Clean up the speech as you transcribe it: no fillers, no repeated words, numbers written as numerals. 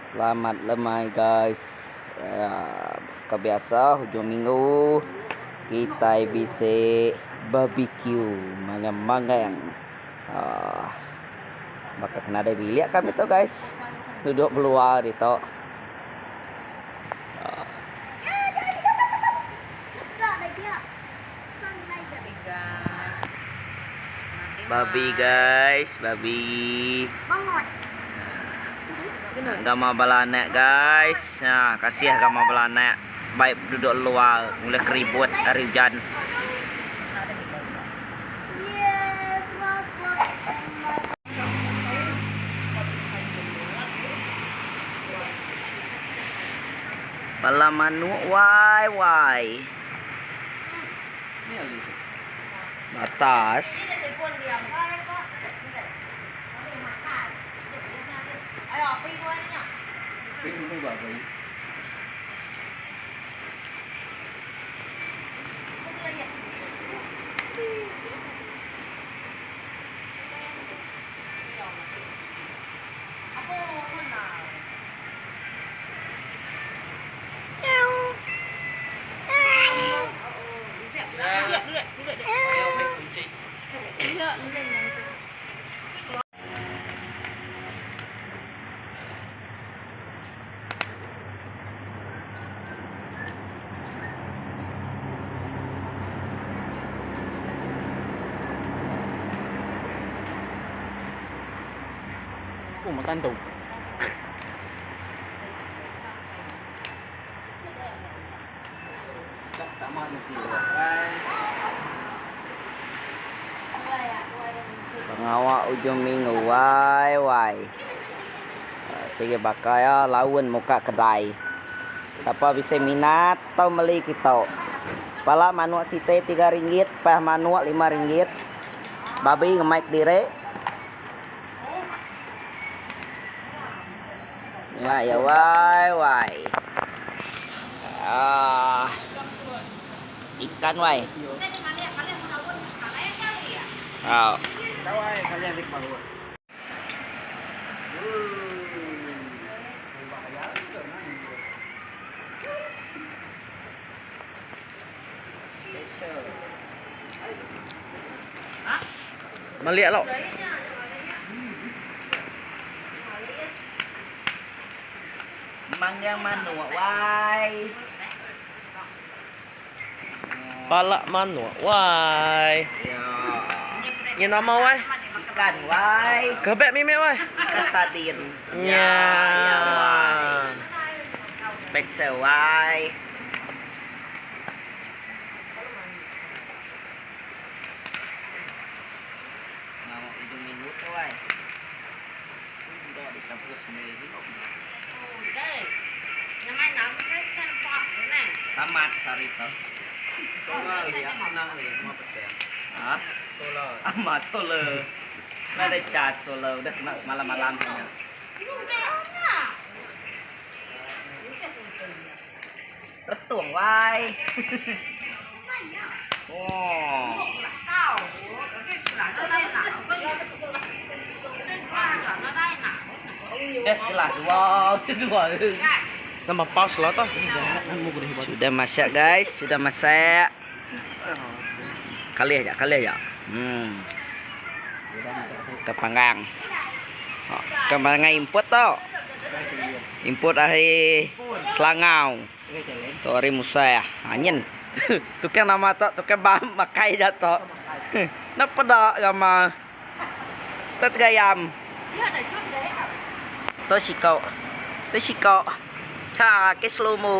Selamat lemai guys. Kebiasa hujung minggu kita bisa barbecue mangang-mangang. Maka kena ada bilik kami tuh guys. Duduk keluar itu. Babi guys, babi. Gama balanek guys. Nah, kasih gama balanek. Baik duduk luar, mulai keribut hari hujan. Bala manuk wai. Batas. Makan tuh. Pengawak ujung minggu wai. Sige bakal ya lawan muka kedai. Siapa bisa minat atau beli kita. Pala manuak site RM3, pah manuak RM5. Babi nge-mic direk. Ya wai. Ikan wai. Melihat lo. Manggang manuk wai. Palak manuk wai. Như nama wai. Ikan wai. Kebek mime wai. Kesadin. Ya wai. Special wai. Nama ujung minggu tuh wai. Udah dicampur sendiri. Tamat sarito. Hah? Amat solar. Nggak ada cat solar. Udah kena malam-malam. Retung wai. Wow. Yes, jelas. Wow, dua. Nama pas lah toh. Sudah masak guys, sudah masak. Kali aja. Kita panggang. Sekarang import toh. Import dari Selangau. Tuh hari Musa ya. Angin. Tuh kan nama toh, tuh kan makai jatuh. Napa dah gama? Tet gayam. Tuh sikau. Ha, cái slow mo